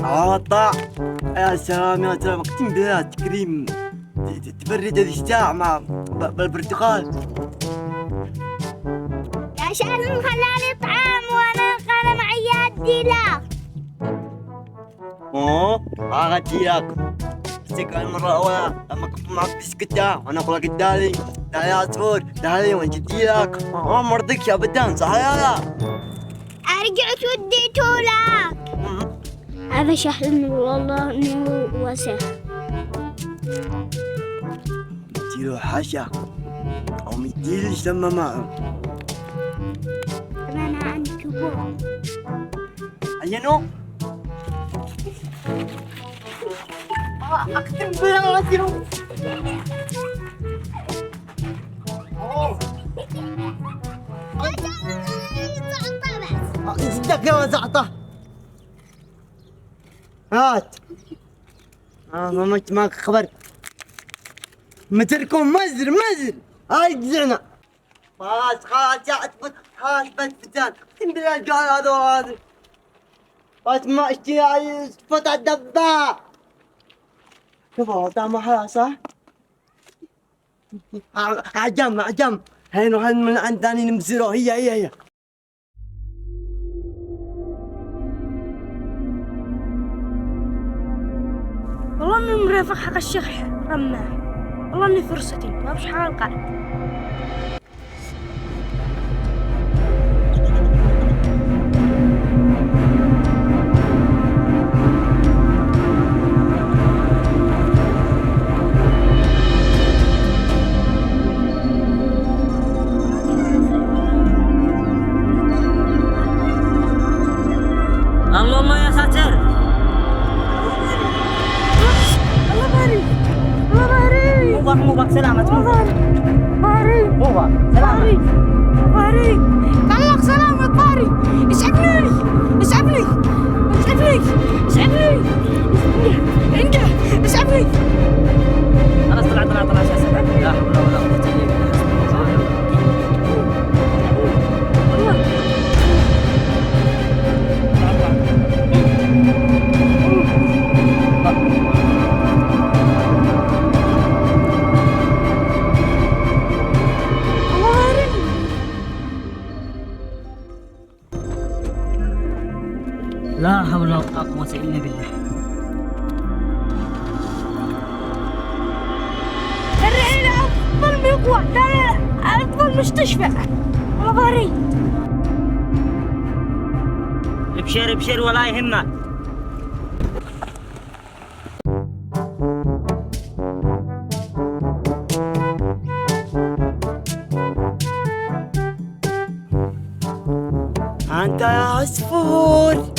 اه طاع. يا سلام يا سلام، اقسم بالله تكريم. تبرد هذه الساعة مع بالبرتقال. عشان خلاني طعام وانا معي الديلة. غادي لك. بسك المرة الأولى لما كنت معك بسكتة وأنا أقول لك الدالي تعال يا عصفور تعالي ونجدي لك. ما رضيتش أبدا، صح يا لا؟ رجعت وديته لك. هذا شحن والله انه وسخ. مديله حاشا أو مديلش لما معه. انا عندي كبور. عينو أقسم بالله غادي صدق يا وزعطة. هات ما معك خبر. متركم مزر هاي تزعنا. خلاص يا عتبت خلاص بس فتان. اقسم بالله الجهل هذا بس ما اشتري فتح الدباء. شوف هو طعمه حلال صح؟ عجم هينو من عندنا نمزره. هي والله اني مرافق حق الشيخ رماه. والله اني فرصتي ما بش حال قاعد. الله يا ساتر. الله باري مبارك سلامة. باري سلامة. باري طلق سلامة باري. اسعفني عنده اسعفني. خلاص طلع يا ساتر. لا حول ولا قوة إلا بالله. لا حول ولا قوة إلا بالله. الرحلة أفضل مقوى أفضل مستشفى. والله باري. ابشر ولا يهمك. أنت يا عصفور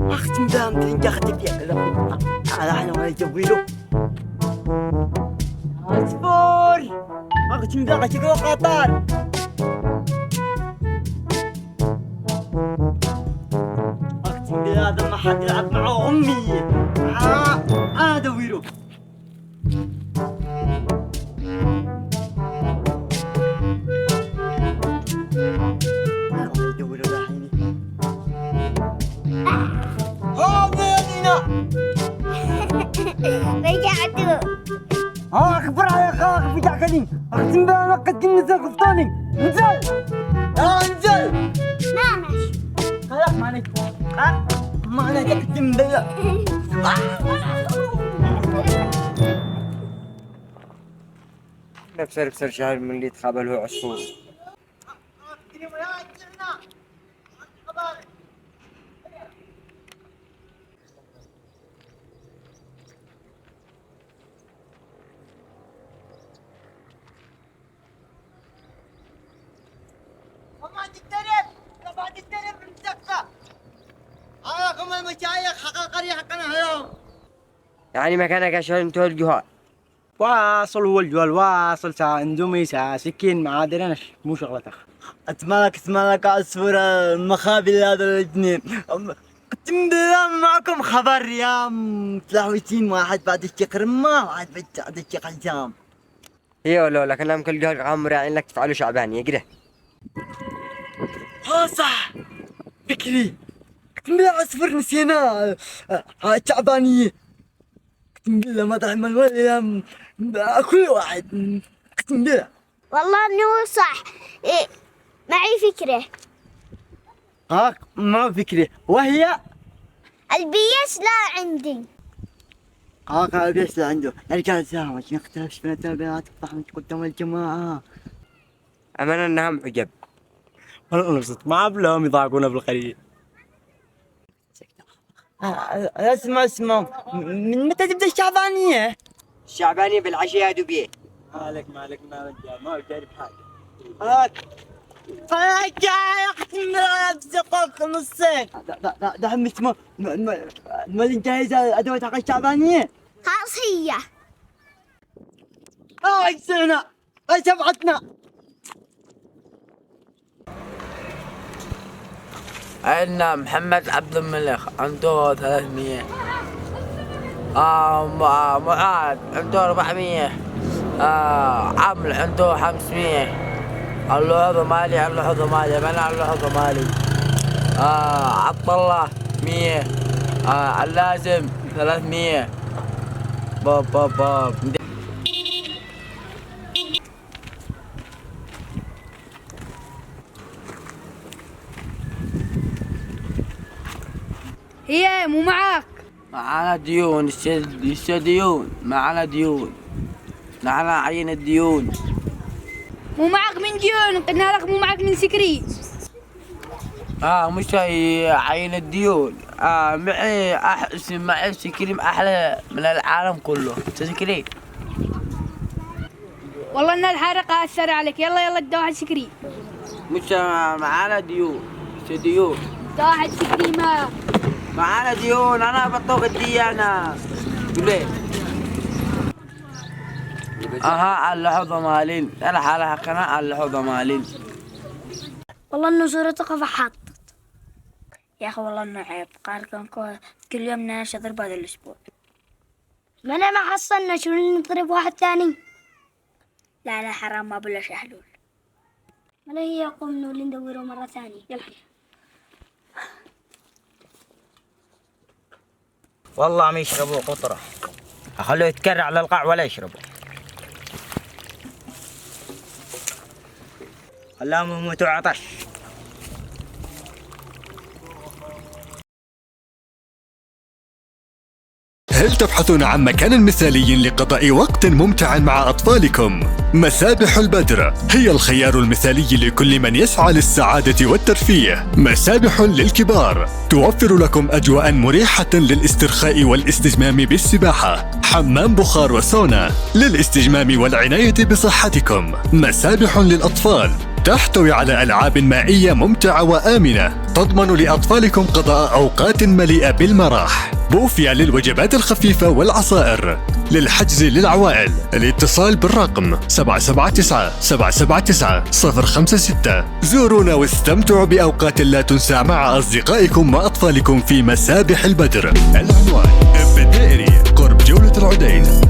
أختم دام تنجحت في على احنا ما يجويله. عصفور أختم دام تقول قطار. أختم بهذا ما حد يلعب معه أمي. أنا دويله. رجعتوا. اخبر على اخاك في جعكني. اقسم بالله ما قد نزل قفطاني. انزل نامش. خلاص ما عليك. ما عليك اقسم بالله. بسر شهر من اللي تقابل هو عصفور. المشايخ حق القرية حقنا اليوم. يعني مكانك عشان تلقوها. واصل هو الجوال واصل ساعة اندومي ساعة سكين ما عاد انا مو شغلتك. اسمعك عصفور المخابل هذا الاثنين. اقسم بالله معكم خبر يا متلحوسين. واحد بعد الشيخ رماه واحد بعد الشيخ حجام. ايوه لو كلام كل جهل عمر يعني انك تفعلوا شعبانية كده. صح فكري اقسم بالله عصفور نسينا تعبانية. اقسم بالله ما تعمل ولا كل واحد. اقسم بالله والله انه صح. إيه، معي فكرة. ما فكري وهي البيس لا عندي. بيش عنده يا رجال سامج نختلف بين البنات طحنت قدام الجماعة. أمانة إنها عجب. والله نبسط ما بلهم يضايقونا بالقرية. اسمع من متى تبدا الشعبانية؟ الشعبانية بالعشية يا دوبيه. مالك من رجال ما جاي بحاجة. فرجع اقسم بالله بزقك نصين. ده هم اسمه المال جاهز ادوات حق الشعبانية. خلاص هي. اكسرنا شبعتنا. عندنا محمد عبد الملك عنده 300. معاذ عنده 400. عمرو عنده 500. اللحظ مالي منع اللحظ مالي. عبد الله 100. اللازم 300. باب هي مو معاك. معانا ديون. ديون معانا ديون. معانا عين الديون. مو معاك من ديون قلنا لك مو معاك من سكري. مش هي عين الديون. معي سكريم احلى من العالم كله. سكريم والله ان الحرقة اثر عليك. يلا ادي واحد سكري. مش معانا ديون. ديون ادي واحد سكري. ما معانا ديون. انا بطوق الديانة. ليه؟ اللحظة مالين. انا حالها قناة اللحظة مالين. والله انه صورتك فحطت يا اخي. والله انه عيب. قال كان كل يوم ناش ضرب هذا الاسبوع. ما انا ما حصلنا شو نضرب واحد ثاني. لا حرام ما بلاش حلول. ما هي قوم نقول ندوره مرة ثانية. يلا والله ما يشربوا قطرة. أخلوه يتكرع على القاع ولا يشربوا. خلاهم يموتوا عطش. هل تبحثون عن مكان مثالي لقضاء وقت ممتع مع أطفالكم؟ مسابح البدر هي الخيار المثالي لكل من يسعى للسعادة والترفيه. مسابح للكبار توفر لكم أجواء مريحة للاسترخاء والاستجمام بالسباحة، حمام بخار وسونا للاستجمام والعناية بصحتكم. مسابح للأطفال تحتوي على ألعاب مائية ممتعة وآمنة تضمن لأطفالكم قضاء أوقات مليئة بالمراح. بوفية للوجبات الخفيفة والعصائر. للحجز للعوائل الاتصال بالرقم 779-779-056. زورونا واستمتعوا بأوقات لا تنسى مع أصدقائكم وأطفالكم في مسابح البدر. العنوان بالدائري قرب جولة العدين.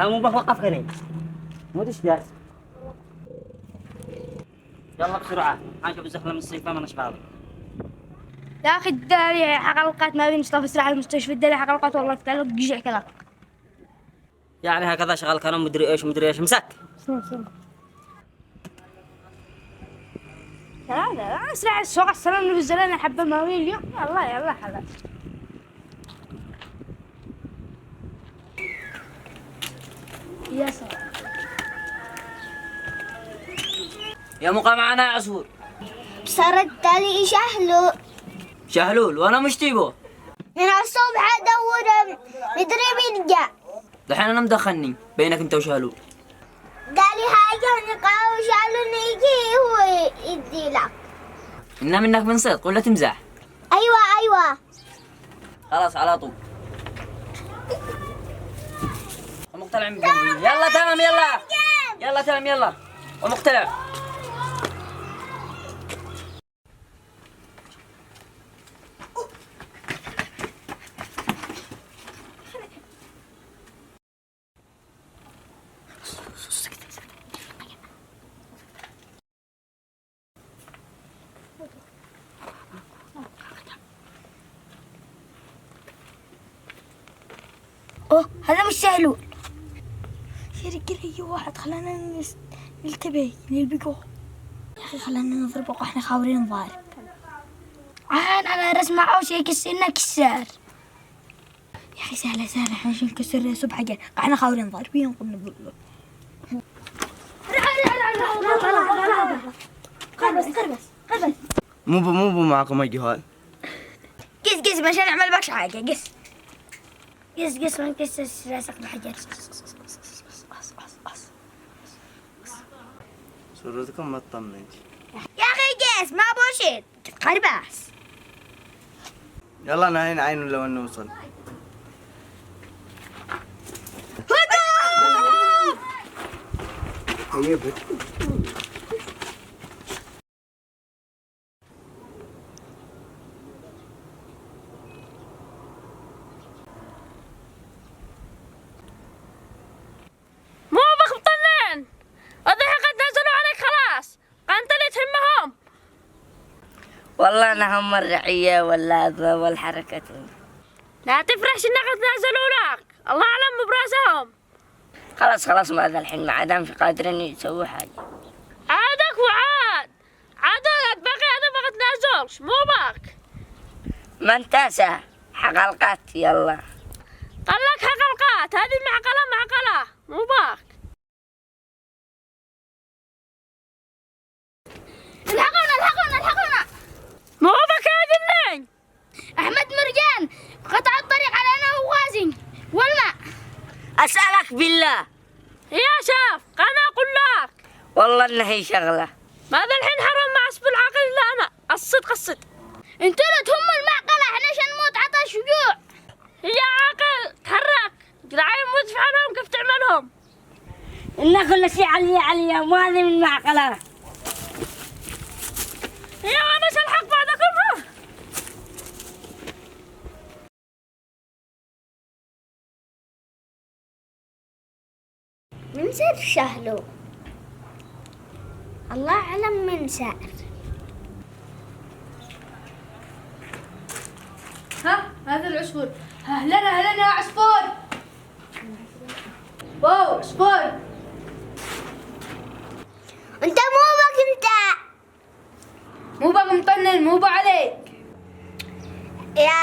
مو بوقف هنا. مو دشداش. يلا بسرعة. حنشوف الزخمة من الصيفة من اشغال. يا اخي الداري حلقات ما بين مصطفى سرعة المستشفى. الداري حلقات والله تعلق جيع كلام. يعني هكذا شغال كانوا مدري ايش مسك. لا اسرع السوق السلام اللي بالزلانة حبة الماوية اليوم. يلا حلا. يا سلام. يا مقام معنا يا عصفور. صارت لي شهلول وانا مش تيبو. من الصبح ادور مدري مين جاء. دحين انا مدخلني بينك انت وشهلول. قال لي حاجة نقاوش قالوا يجي هو يدي لك. إنها منك من صدق ولا تمزح؟ ايوه خلاص على طول. ومقتلع من جنبي. يلا تمام يلا تمام يلا ومقتلع. اوه هذا مش سهلول. يا رجال هي واحد، خلينا نلتبه للبقوه. يا اخي خلينا نضربه واحنا خاورين نضارب. انا رسم معه شيء كسرنا كسار. يا اخي سهله احنا عشان نكسر صبح حاجه احنا خاورين ضاربين نقوم نضربه. قربس مو معكم الجهال. قس مش هنعمل بكش حاجه. قس ما نكسر راسك بحجر. صورتكم ما تطمنش. يا اخي قس ما بوشيت قرباس. يلا نهين عينه لو نوصل. مو مخبطنين الضحى قد نزلوا عليك خلاص. انت اللي تهمهم. والله أنا هم الرعية والحركة. لا تفرحش انك قد نزلوا لك، الله اعلم براسهم. خلاص ما ذا الحين ما عادهم في قادرين يسووا حاجة. عادك وعاد عادك باقي هذا ما قد نازلش مو باك. ما انتاسه حقلقات يلا. قال لك حقلقات هذه معقلة مو باك. الحقونا مو باك يا ذنين. احمد مرجان قطع الطريق على انا وغازي ولا أسألك بالله يا شاف انا اقول لك والله إن هي شغلة. ماذا الحين حرام مع اسم العقل الا انا الصدق. انتوا لا تهم المعقلة احنا عشان نموت عطش وجوع. هي عاقل تحرك جرعين مدفع عنهم كيف تعملهم. إن كل شيء عليا ما هذه من معقلة. هي وانا سلحق بعدكم. من سر شهلو الله أعلم من سائر. هذا العصفور. اهلا يا عصفور. واو عصفور. انت مو بك مو بقى مطنن مو بقى عليك. يا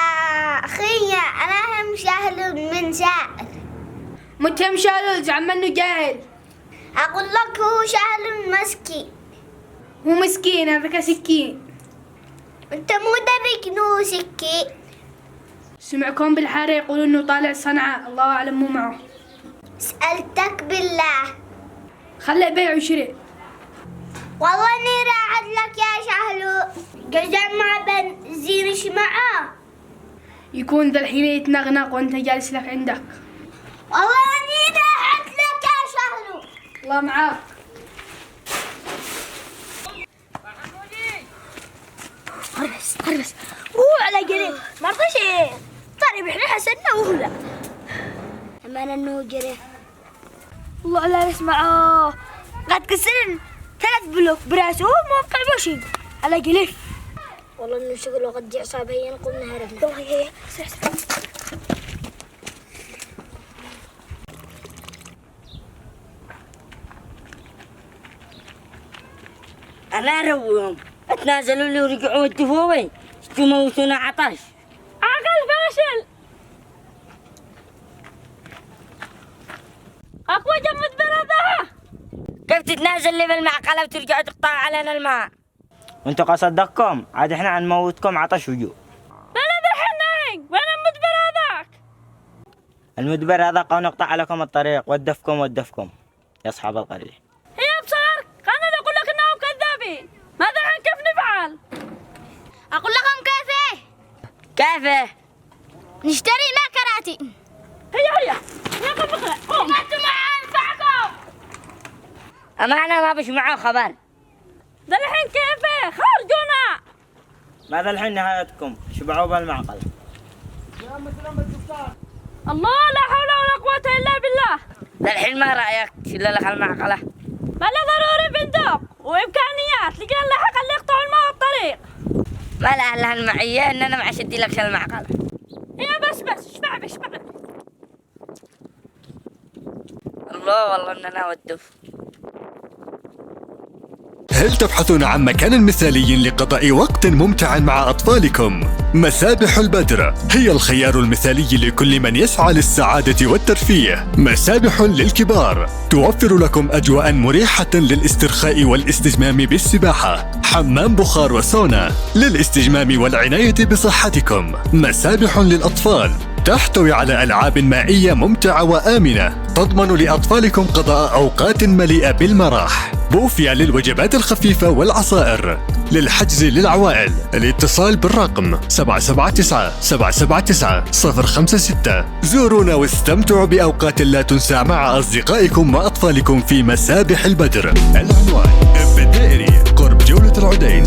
أخي أنا هم شهل من سائر. متهم شالول زعم منه جاهل. أقول لك هو شهل مسكين. هو مسكين هذاك سكين. انت مو درك انه سكين. سمعكم بالحارة يقولون انه طالع صنعاء الله اعلم مو معه. سألتك بالله. خلى بيع وشراء. والله اني راعد لك يا شهلو. جمع بنزين ايش معاه؟ يكون ذا الحين يتنغنق وانت جالس لك عندك. والله اني راعد لك يا شهلو. الله معاك. قربس روح على قريب ما رضيش طيب احنا حسنا وهو لا امانه انه قريب. والله لا اسمعوا قد كسرن 3 بلوك براسه موقع بشي على قليف. والله انه شغله قد جاء صعب. هيا نقوم نهربنا. يلا هيا أنا روهم اتنازلوا لي ورجعوا ودفوا وين يموتونا عطش. عقل فاشل. اقوى جمد بلدها. كيف تتنازل لي بالمعقلة وترجعوا تقطعوا علينا الماء؟ وانتوا قصدكم عاد احنا عنموتكم عطش وجوع. بلد الحين وين المدبر هذاك؟ المدبر هذا قاو نقطع لكم الطريق ودفكم يا اصحاب القرية. هي بصغر انا اقول لك انهم كذابين. ماذا الحين كيف نفعل؟ اقول لكم كيفه نشتري ماكراتي. هيا يا بخير. انتم معاه ينفعكم. أمانة ما بش معه خبر. ذا الحين كيفه خرجونا. ماذا الحين نهايتكم شبعوا بالمعقل. الله لا حول ولا قوة الا بالله. الحين ما رأيك شيل لك المعقلة؟ ما له ضروري بندق وامكانيات لقينا الحق اللي يقطعوا الماء الطريق. ما لها المعية إن أنا معشدي لك المعقلة. هي بس اشبع. لا والله إن أنا أودف. هل تبحثون عن مكان مثالي لقضاء وقت ممتع مع أطفالكم؟ مسابح البدر هي الخيار المثالي لكل من يسعى للسعادة والترفيه. مسابح للكبار توفر لكم أجواء مريحة للاسترخاء والاستجمام بالسباحة، حمام بخار وسونا للاستجمام والعناية بصحتكم. مسابح للأطفال تحتوي على ألعاب مائية ممتعة وآمنة تضمن لأطفالكم قضاء أوقات مليئة بالمراح. بوفية للوجبات الخفيفة والعصائر. للحجز للعوائل الاتصال بالرقم 779-779-056. زورونا واستمتعوا بأوقات لا تنسى مع أصدقائكم وأطفالكم في مسابح البدر. العنوان: الدائري قرب جولة العدين.